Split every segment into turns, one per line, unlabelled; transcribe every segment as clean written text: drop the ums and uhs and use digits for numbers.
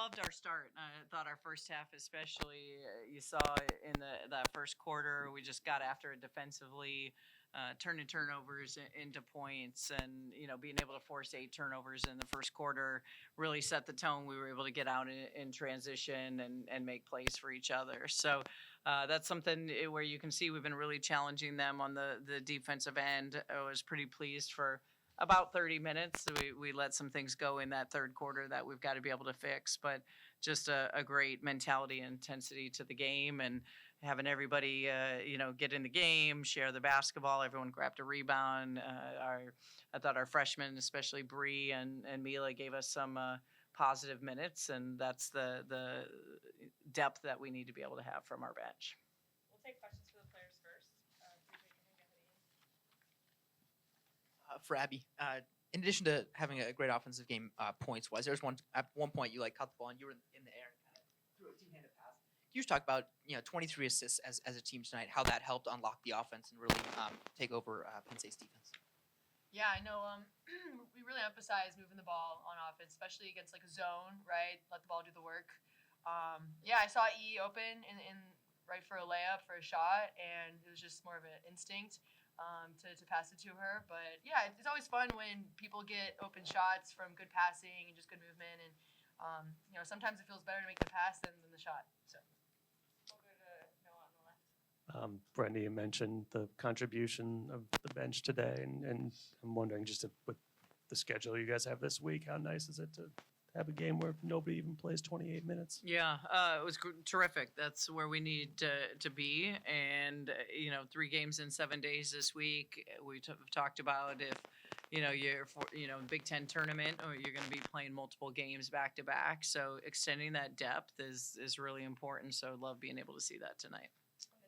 loved our start. I thought our first half, especially, you saw in that first quarter, we just got after it defensively, turning turnovers into points, and being able to force 8 turnovers in the first quarter really set the tone. We were able to get out in transition and make plays for each other. So that's something where you can see we've been really challenging them on the defensive end. I was pretty pleased for about 30 minutes. We let some things go in that third quarter that we've got to be able to fix, but just a great mentality and intensity to the game, and having everybody, get in the game, share the basketball. Everyone grabbed a rebound. I thought our freshmen, especially Bree and Mila, gave us some positive minutes, and that's the depth that we need to be able to have from our bench.
We'll take questions for the players first.
For Abby, in addition to having a great offensive game points-wise, there was at one point you caught the ball and you were in the air and kind of threw a two-handed pass. Can you just talk about 23 assists as a team tonight, how that helped unlock the offense and really take over Penn State's defense?
Yeah, I know. We really emphasize moving the ball on offense, especially against a zone, right? Let the ball do the work. I saw E open in right for a layup, for a shot, and it was just more of an instinct to pass it to her. But yeah, it's always fun when people get open shots from good passing and just good movement. And sometimes it feels better to make the pass than the shot. So we'll go to Noah on the left.
Brenda, you mentioned the contribution of the bench today, and I'm wondering just with the schedule you guys have this week, how nice is it to have a game where nobody even plays 28 minutes?
Yeah, it was terrific. That's where we need to be. And, 3 games in 7 days this week. We talked about if, you're Big Ten tournament, or you're going to be playing multiple games back to back. So extending that depth is really important. So I love being able to see that tonight.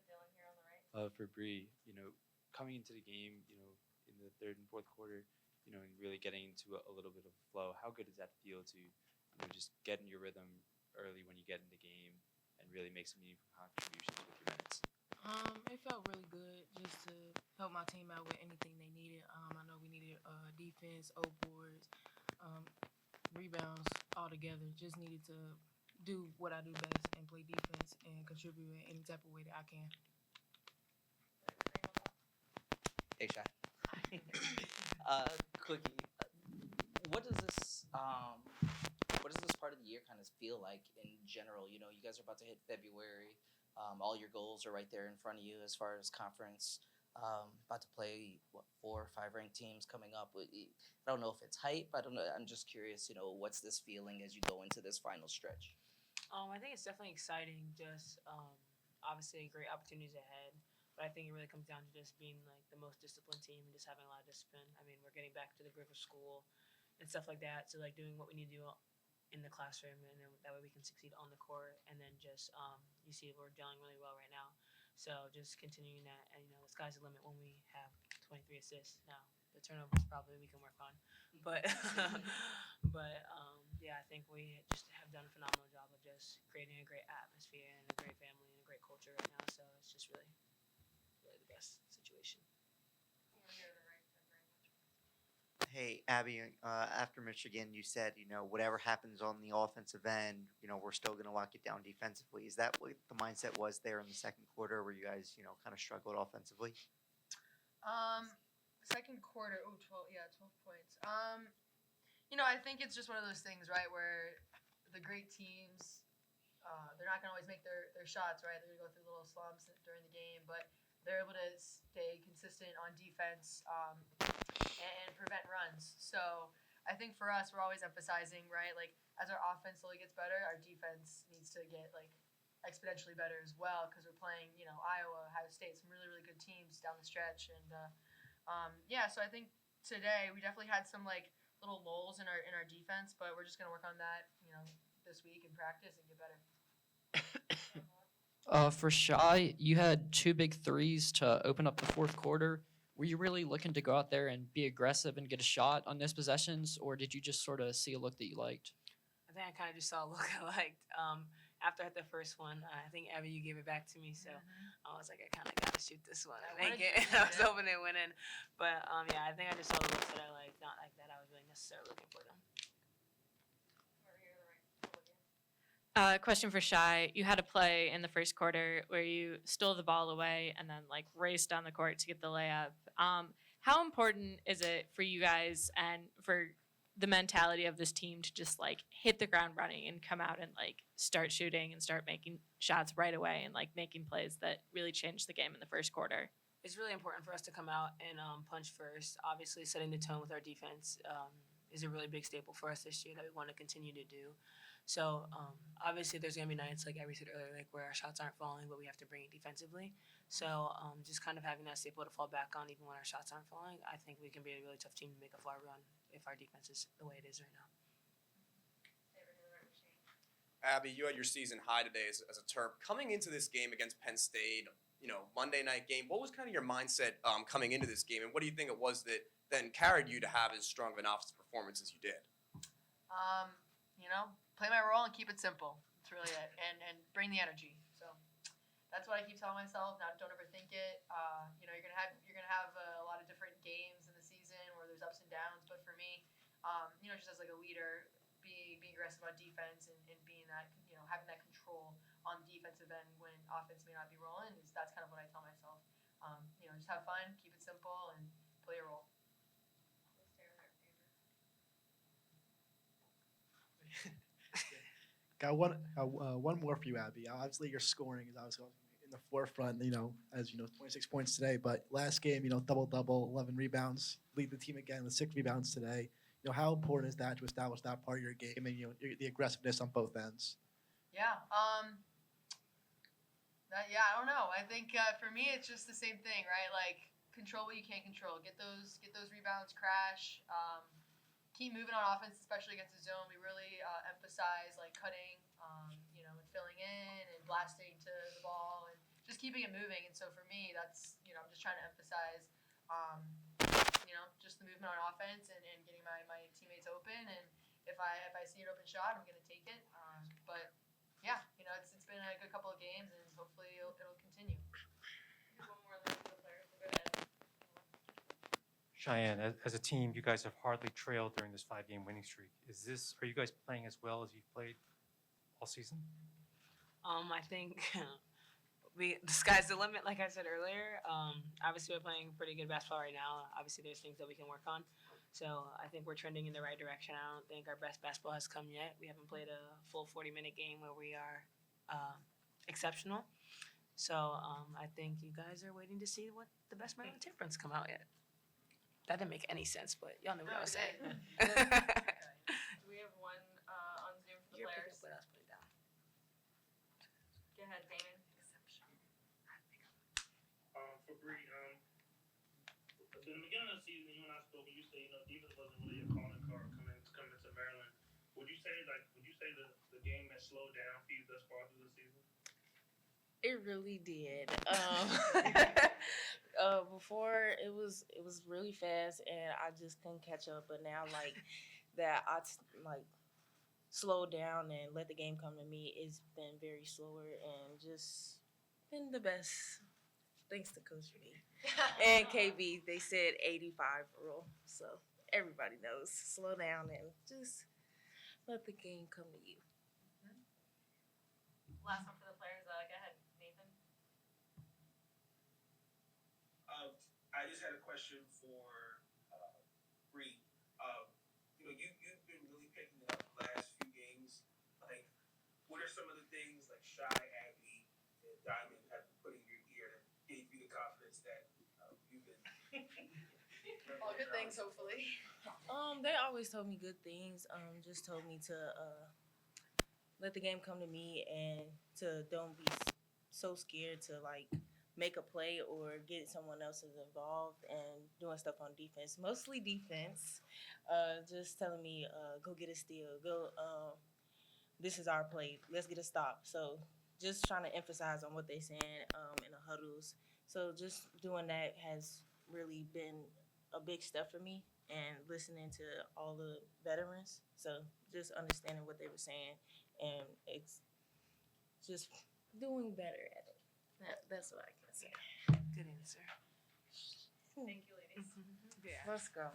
Dylan here on the right.
For Bree, coming into the game, in the third and fourth quarter, and really getting into a little bit of flow. How good does that feel to, just get in your rhythm early when you get in the game and really make some meaningful contributions with your minutes?
It felt really good just to help my team out with anything they needed. I know we needed defense, boards, rebounds all together. Just needed to do what I do best and play defense and contribute in any type of way that I can.
Hey, Shy.
Cookie, what does this part of the year kind of feel like in general? You guys are about to hit February. All your goals are right there in front of you as far as conference. About to play 4 or 5 ranked teams coming up. I don't know if it's hype. I don't know. I'm just curious. What's this feeling as you go into this final stretch?
I think it's definitely exciting. Just obviously great opportunities ahead. But I think it really comes down to just being the most disciplined team and just having a lot of discipline. I mean, we're getting back to the grip of school and stuff like that. So doing what we need to do in the classroom, and then that way we can succeed on the court. And then just you see we're gelling really well right now. So just continuing that, and the sky's the limit when we have 23 assists. Now the turnovers probably we can work on, but I think we just have done a phenomenal job of just creating a great atmosphere and a great family and a great culture right now. So it's just really the best situation.
Hey, Abby, after Michigan, you said, whatever happens on the offensive end, we're still going to lock it down defensively. Is that what the mindset was there in the second quarter where you guys, kind of struggled offensively?
Second quarter, 12 points. I think it's just one of those things, right, where the great teams, they're not going to always make their shots, right? They're going to go through little slumps during the game, but they're able to stay consistent on defense and prevent runs. So I think for us, we're always emphasizing, right, as our offense slowly gets better, our defense needs to get, exponentially better as well, because we're playing, Iowa, Ohio State, some really, really good teams down the stretch. And, so I think today we definitely had some, little lulls in our defense, but we're just going to work on that, this week in practice and get better.
For Shy, you had 2 big threes to open up the fourth quarter. Were you really looking to go out there and be aggressive and get a shot on those possessions, or did you just sort of see a look that you liked?
I think I kind of just saw a look I liked. After I hit the first one, I think, Abby, you gave it back to me, so I was like, I kind of got to shoot this one. I was hoping it went in. But, I think I just saw the looks that I liked, not like that I was really necessarily looking for them.
Question for Shy. You had a play in the first quarter where you stole the ball away and then like raced down the court to get the layup. How important is it for you guys and for the mentality of this team to just like hit the ground running and come out and like start shooting and start making shots right away and like making plays that really changed the game in the first quarter?
It's really important for us to come out and punch first. Obviously, setting the tone with our defense is a really big staple for us this year that we want to continue to do. So obviously, there's gonna be nights like Abby said earlier, like where our shots aren't falling, but we have to bring it defensively. So just kind of having that staple to fall back on, even when our shots aren't falling, I think we can be a really tough team to make a far run if our defense is the way it is right now.
Abby, you had your season high today as a Terp. Coming into this game against Penn State, Monday night game, what was kind of your mindset coming into this game, and what do you think it was that then carried you to have as strong of an offensive performance as you did?
Play my role and keep it simple. That's really it, and bring the energy. So that's what I keep telling myself. Now, don't overthink it. You're gonna have a lot of different games in the season where there's ups and downs. But for me, just as like a leader, being aggressive on defense and being that, having that control on the defensive end when offense may not be rolling, that's kind of what I tell myself. Just have fun, keep it simple, and play your role.
Got one more for you, Abby. Obviously, your scoring is obviously in the forefront. 26 points today. But last game, double, 11 rebounds, lead the team again with 6 rebounds today. How important is that to establish that part of your game and the aggressiveness on both ends?
Yeah. I don't know. I think for me, it's just the same thing, right? Like control what you can't control. Get those rebounds, crash. Keep moving on offense, especially against the zone. We really emphasize like cutting, and filling in and blasting to the ball and just keeping it moving. And so for me, that's I'm just trying to emphasize, just the movement on offense and getting my teammates open. And if I see an open shot, I'm gonna take it. But yeah, it's been a good couple of games, and hopefully it'll continue. One more link to the players. Go ahead.
Cheyenne, as a team, you guys have hardly trailed during this 5-game winning streak. Are you guys playing as well as you've played all season?
I think the sky's the limit, like I said earlier. Obviously, we're playing pretty good basketball right now. Obviously, there's things that we can work on. So I think we're trending in the right direction. I don't think our best basketball has come yet. We haven't played a full 40-minute game where we are exceptional. So I think you guys are waiting to see what the best Maryland Temperance come out yet. That didn't make any sense, but y'all know what I was saying.
We have one on Zoom for the players.
Put it down.
Go ahead, Payman.
For Bree, at the beginning of the season, you and I spoke, and you said, defense wasn't really a calling card coming to Maryland. Would you say the game has slowed down for you thus far through the season?
It really did. Before it was really fast and I just couldn't catch up. But now that I slowed down and let the game come to me, it's been very slower and just been the best. Thanks to Coach B and KB. They said 85 rule, so everybody knows. Slow down and just let the game come to you.
Last one for the players. Go ahead, Nathan.
I just had a question for Bree. You've been really picking it up the last few games. Like, what are some of the things like Shy, Abby, and Diamond have been put in your ear that gave you the confidence that you've been?
All good things, hopefully.
They always told me good things. Just told me to let the game come to me and to don't be so scared to make a play or get someone else involved and doing stuff on defense. Mostly defense. Just telling me, go get a steal. Go. This is our play. Let's get a stop. So just trying to emphasize on what they're saying in the huddles. So just doing that has really been a big step for me, and listening to all the veterans. So just understanding what they were saying and it's just doing better at it. That's what I can say.
Good answer.
Thank you, ladies.
Yeah.
Let's go.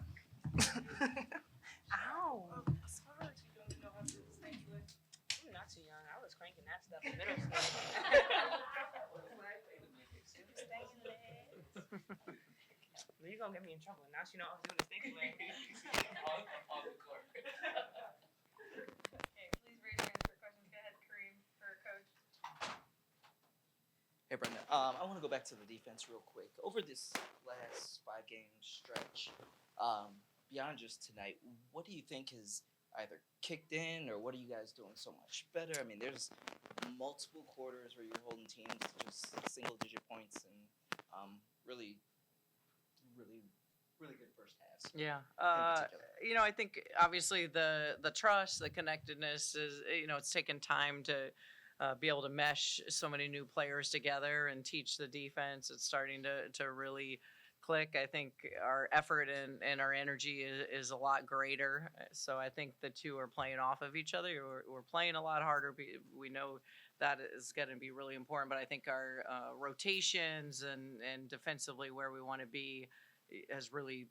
Ow.
Sorry, you don't know how to thank you.
I'm not too young. I was crying. Middle school. Well, you're gonna get me in trouble. Now she know I was doing the stink play.
Okay, please raise your hands for questions. Go ahead, Kareem, for Coach.
Hey, Brenda. I want to go back to the defense real quick. Over this last 5-game stretch, beyond just tonight, what do you think has either kicked in, or what are you guys doing so much better? I mean, there's multiple quarters where you're holding teams to just single-digit points, and really, really good first halves.
Yeah.
in particular.
I think obviously the trust, the connectedness is, it's taken time to be able to mesh so many new players together and teach the defense. It's starting to really click. I think our effort and our energy is a lot greater. So I think the two are playing off of each other. We're playing a lot harder. We know that is going to be really important, but I think our rotations and defensively where we want to be has really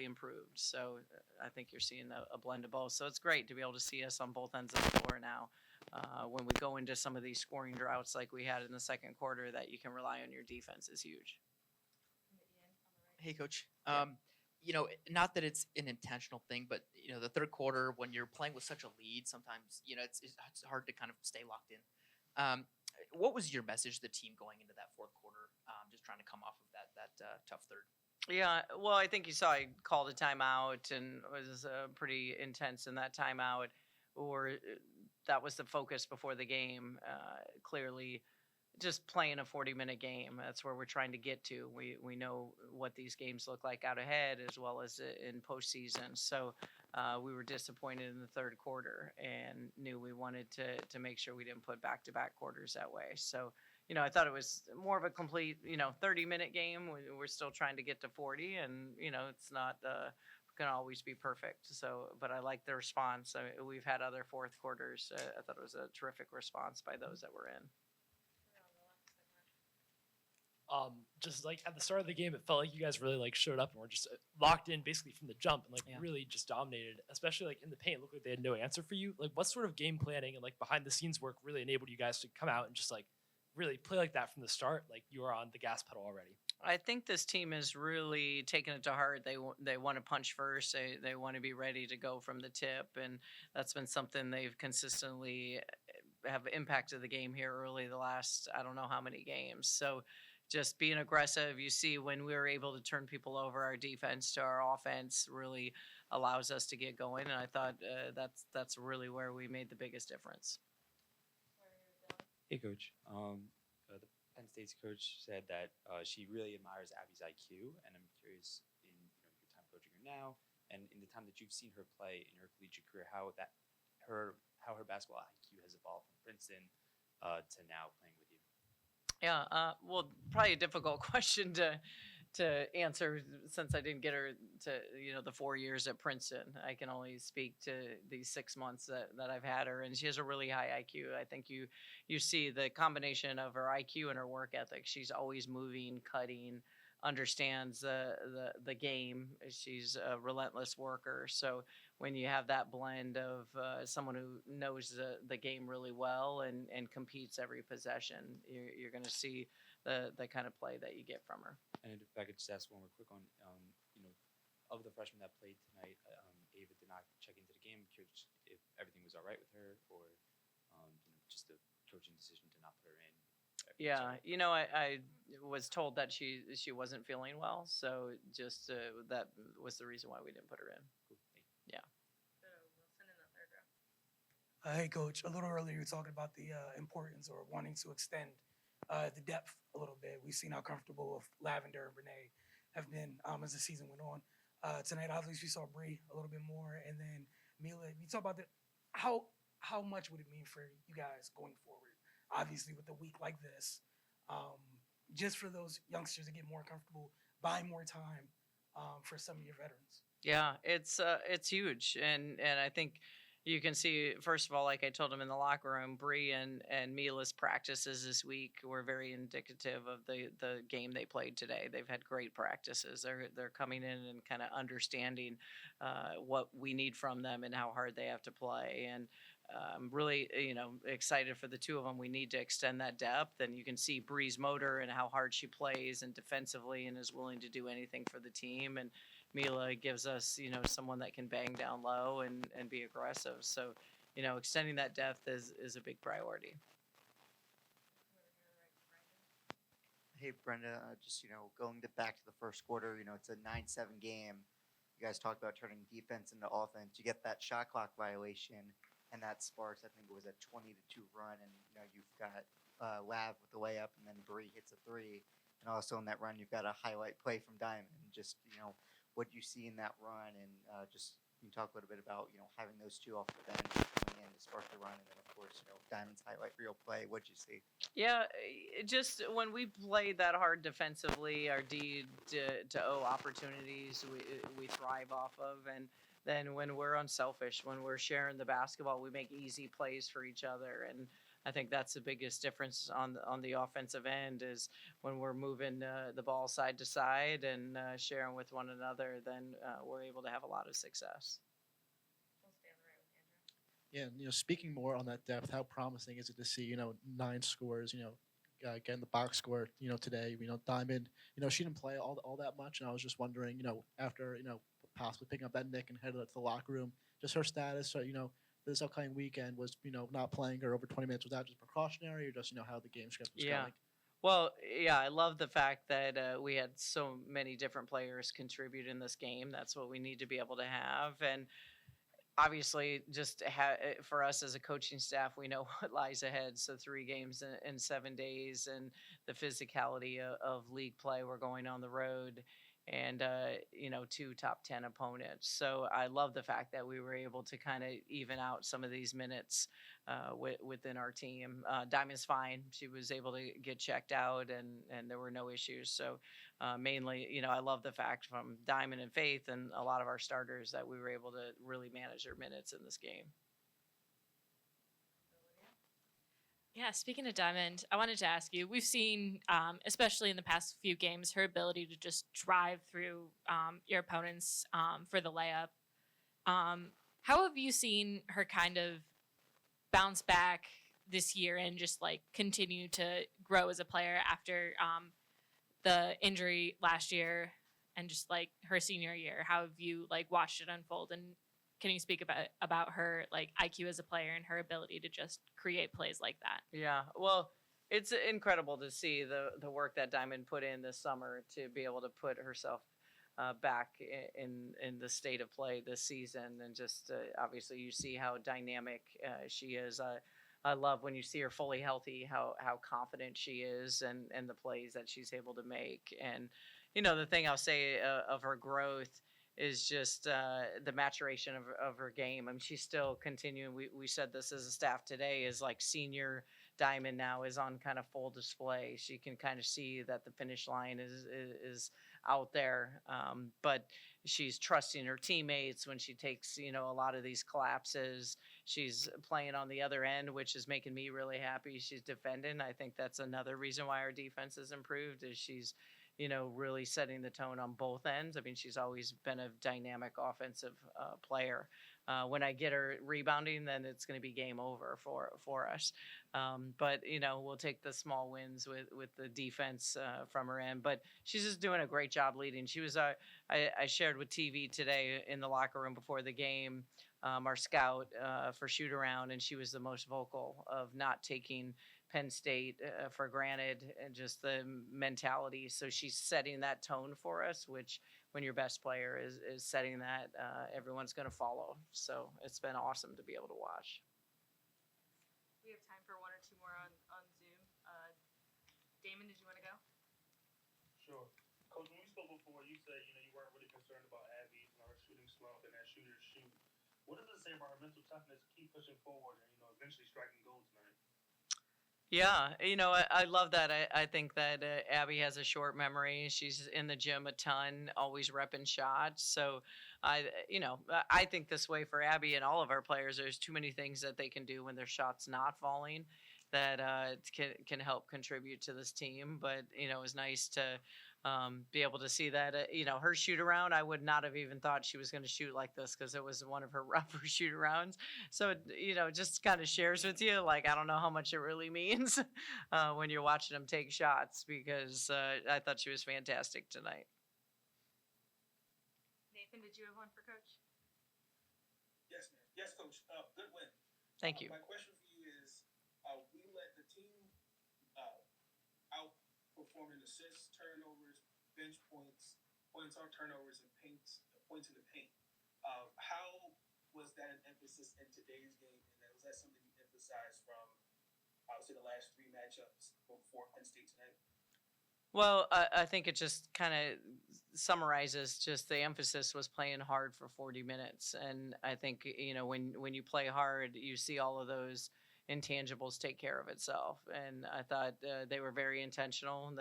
improved. So I think you're seeing a blend of both. So it's great to be able to see us on both ends of the floor now. When we go into some of these scoring droughts like we had in the second quarter, that you can rely on your defense is huge.
Hey, Coach. Not that it's an intentional thing, but the third quarter when you're playing with such a lead, sometimes it's hard to kind of stay locked in. What was your message to the team going into that fourth quarter? Just trying to come off of that tough third.
Yeah, well, I think you saw I called a timeout and was pretty intense in that timeout, or that was the focus before the game. Clearly, just playing a 40-minute game. That's where we're trying to get to. We know what these games look like out ahead as well as in postseason. So we were disappointed in the third quarter and knew we wanted to make sure we didn't put back-to-back quarters that way. So, I thought it was more of a complete, 30-minute game. We're still trying to get to 40, and, it's not going to always be perfect. So, but I like the response. We've had other fourth quarters. I thought it was a terrific response by those that were in.
Just like at the start of the game, it felt like you guys really showed up and were just locked in basically from the jump and really just dominated, especially in the paint. It looked like they had no answer for you. What sort of game planning and behind the scenes work really enabled you guys to come out and just really play like that from the start? You were on the gas pedal already.
I think this team is really taking it to heart. They want to punch first. They want to be ready to go from the tip, and that's been something they've consistently have impacted the game here early the last I don't know how many games. So just being aggressive. You see when we were able to turn people over, our defense to our offense really allows us to get going, and I thought that's really where we made the biggest difference.
Hey, Coach. The Penn State's coach said that she really admires Abby's IQ, and I'm curious in your time coaching her now, and in the time that you've seen her play in her collegiate career, how her basketball IQ has evolved from Princeton to now playing with you.
Yeah, well, probably a difficult question to answer since I didn't get her to the 4 years at Princeton. I can only speak to these 6 months that I've had her, and she has a really high IQ. I think you see the combination of her IQ and her work ethic. She's always moving, cutting, understands the game. She's a relentless worker. So when you have that blend of someone who knows the game really well and competes every possession, you're going to see the kind of play that you get from her.
And if I could just ask one more quick on, of the freshmen that played tonight, Ava did not check into the game. Curious if everything was all right with her, or just the coaching decision to not put her in.
Yeah, I was told that she wasn't feeling well, so just that was the reason why we didn't put her in.
Cool. Thank you.
Yeah.
Wilson in the third row.
Hey, Coach. A little earlier, you were talking about the importance or wanting to extend the depth a little bit. We've seen how comfortable Lavender and Renee have been as the season went on. Tonight, obviously, we saw Bree a little bit more, and then Mila. You talk about how much would it mean for you guys going forward? Obviously, with a week like this, just for those youngsters to get more comfortable, buy more time for some of your veterans.
Yeah, it's huge, and I think you can see, first of all, like I told him in the locker room, Bree and Mila's practices this week were very indicative of the game they played today. They've had great practices. They're coming in and kind of understanding what we need from them and how hard they have to play. And I'm really, excited for the two of them. We need to extend that depth, and you can see Bree's motor and how hard she plays and defensively and is willing to do anything for the team. And Mila gives us, someone that can bang down low and be aggressive. So, extending that depth is a big priority.
Hey, Brenda, just, going back to the first quarter, it's a 9-7 game. You guys talked about turning defense into offense. You get that shot clock violation, and that sparks, I think it was a 20-2 run, and, you've got Lav with the layup, and then Bree hits a three. And also in that run, you've got a highlight play from Diamond. Just, what you see in that run, and just can you talk a little bit about, having those two off the bench coming in to spark the run, and then, of course, Diamond's highlight reel play. What'd you see?
Yeah, just when we played that hard defensively, our D to O opportunities we thrive off of, and then when we're unselfish, when we're sharing the basketball, we make easy plays for each other, and I think that's the biggest difference on the offensive end is when we're moving the ball side to side and sharing with one another, then we're able to have a lot of success.
Yeah, and, speaking more on that depth, how promising is it to see, 9 scores, getting the box score, today, Diamond, she didn't play all that much, and I was just wondering, after, possibly picking up that nick and headed to the locker room, just her status, so, this upcoming weekend was, not playing her over 20 minutes. Was that just precautionary or just, how the game script was going?
Well, yeah, I love the fact that we had so many different players contribute in this game. That's what we need to be able to have. And obviously, just for us as a coaching staff, we know what lies ahead. So 3 games in 7 days, and the physicality of league play. We're going on the road, and 2 top 10 opponents. So I love the fact that we were able to kind of even out some of these minutes within our team. Diamond's fine. She was able to get checked out, and there were no issues. So mainly, I love the fact from Diamond and Faith and a lot of our starters that we were able to really manage their minutes in this game.
Yeah, speaking of Diamond, I wanted to ask you, we've seen, especially in the past few games, her ability to just drive through your opponents for the layup. How have you seen her kind of bounce back this year and just like continue to grow as a player after the injury last year and just like her senior year? How have you like watched it unfold, and can you speak about her like IQ as a player and her ability to just create plays like that?
Yeah, well, it's incredible to see the work that Diamond put in this summer to be able to put herself back in the state of play this season, and just obviously you see how dynamic she is. I love when you see her fully healthy, how confident she is, and the plays that she's able to make. And the thing I'll say of her growth is just the maturation of her game. I mean, she's still continuing. We said this as a staff today, is like senior Diamond now is on kind of full display. She can kind of see that the finish line is out there, but she's trusting her teammates when she takes a lot of these collapses. She's playing on the other end, which is making me really happy. She's defending. I think that's another reason why our defense has improved, is she's really setting the tone on both ends. I mean, she's always been a dynamic offensive player. When I get her rebounding, then it's going to be game over for us. But we'll take the small wins with the defense from her end. But she's just doing a great job leading. She was I shared with TV today in the locker room before the game, our scout for shoot around, and she was the most vocal of not taking Penn State for granted, and just the mentality. So she's setting that tone for us, which when your best player is setting that, everyone's going to follow. So it's been awesome to be able to watch.
We have time for 1 or 2 more on Zoom. Damon, did you want to go?
Sure. Coach, when we spoke before, you said, you weren't really concerned about Abby and her shooting slump and that shooter shoot. What does it say about her mental toughness to keep pushing forward and, eventually striking gold tonight?
Yeah, I love that. I think that Abby has a short memory. She's in the gym a ton, always repping shots. So I think this way for Abby and all of our players. There's too many things that they can do when their shot's not falling that can help contribute to this team. But it was nice to be able to see that. Her shoot around, I would not have even thought she was going to shoot like this because it was one of her rougher shoot arounds. So just kind of shares with you, like, I don't know how much it really means when you're watching them take shots, because I thought she was fantastic tonight.
Nathan, did you have one for Coach?
Yes, ma'am. Yes, Coach. Good win.
Thank you.
My question for you is, we let the team outperform in assists, turnovers, bench points on turnovers, and points in the paint. How was that an emphasis in today's game, and was that something you emphasized from, I would say, the last 3 matchups before Penn State tonight?
Well, I think it just kind of summarizes just the emphasis was playing hard for 40 minutes. And I think, when you play hard, you see all of those intangibles take care of itself. And I thought they were very intentional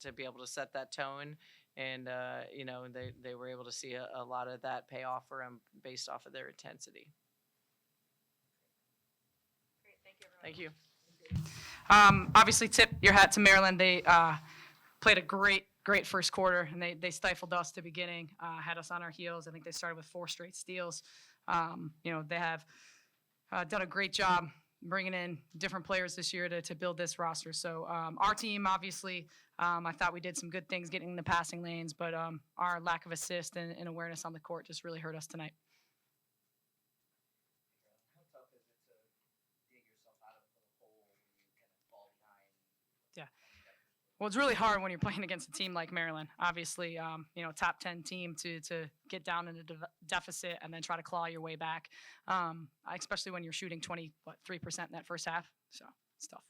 to be able to set that tone. And, they were able to see a lot of that pay off for them based off of their intensity.
Great, thank you, everyone.
Thank you.
Obviously, tip your hat to Maryland. They played a great first quarter, and they stifled us at the beginning, had us on our heels. I think they started with 4 straight steals. They have done a great job bringing in different players this year to build this roster. So our team, obviously, I thought we did some good things getting in the passing lanes, but our lack of assist and awareness on the court just really hurt us tonight. Well, it's really hard when you're playing against a team like Maryland. Obviously, top 10 team to get down in a deficit and then try to claw your way back, especially when you're shooting 3% in that first half. So it's tough.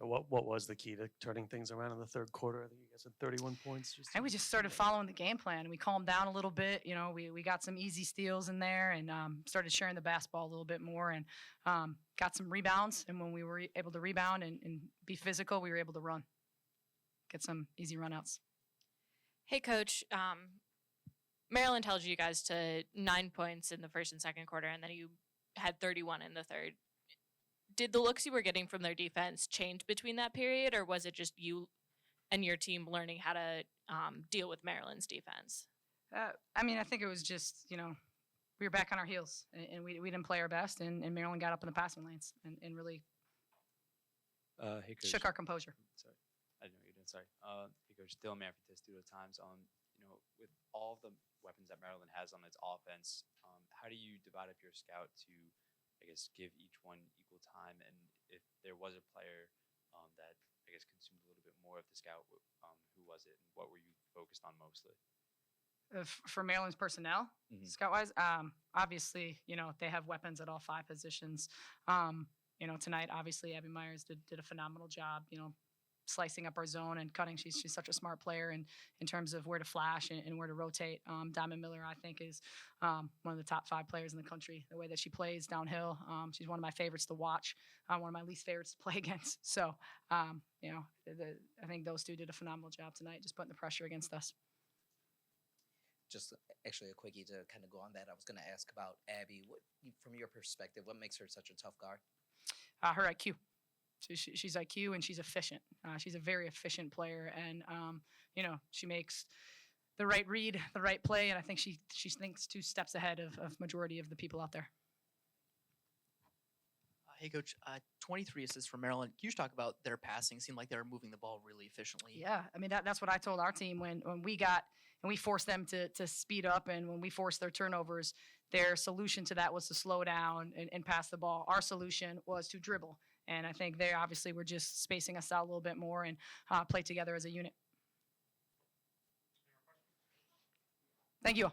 Yeah, what was the key to turning things around in the third quarter? I think you guys had 31 points.
And we just started following the game plan. We calmed down a little bit. We got some easy steals in there and started sharing the basketball a little bit more and got some rebounds. And when we were able to rebound and be physical, we were able to run, get some easy runouts.
Hey, Coach. Maryland held you guys to 9 points in the first and second quarter, and then you had 31 in the third. Did the looks you were getting from their defense change between that period, or was it just you and your team learning how to deal with Maryland's defense?
I think it was just, we were back on our heels, and we didn't play our best, and Maryland got up in the passing lanes and really
Hey, Coach.
shook our composure.
Sorry, I didn't know you did. Sorry. Hey, Coach. Dylan Manfred, Studio Times. With all the weapons that Maryland has on its offense, how do you divide up your scout to, I guess, give each one equal time? And if there was a player that, I guess, consumed a little bit more of the scout, who was it, and what were you focused on mostly?
For Maryland's personnel, scout-wise, obviously, they have weapons at all 5 positions. Tonight, obviously, Abby Myers did a phenomenal job, slicing up our zone and cutting. She's such a smart player in terms of where to flash and where to rotate. Diamond Miller, I think, is one of the top 5 players in the country. The way that she plays downhill, she's one of my favorites to watch, one of my least favorites to play against. So, I think those 2 did a phenomenal job tonight, just putting the pressure against us.
Just actually a quickie to kind of go on that. I was going to ask about Abby. From your perspective, what makes her such a tough guard?
Her IQ. She's IQ and she's efficient. She's a very efficient player, and she makes the right read, the right play, and I think she thinks 2 steps ahead of majority of the people out there.
Hey, Coach, 23 assists for Maryland. Can you just talk about their passing? It seemed like they were moving the ball really efficiently.
Yeah, that's what I told our team when we forced them to speed up, and when we forced their turnovers, their solution to that was to slow down and pass the ball. Our solution was to dribble. And I think they obviously were just spacing us out a little bit more and play together as a unit. Thank you.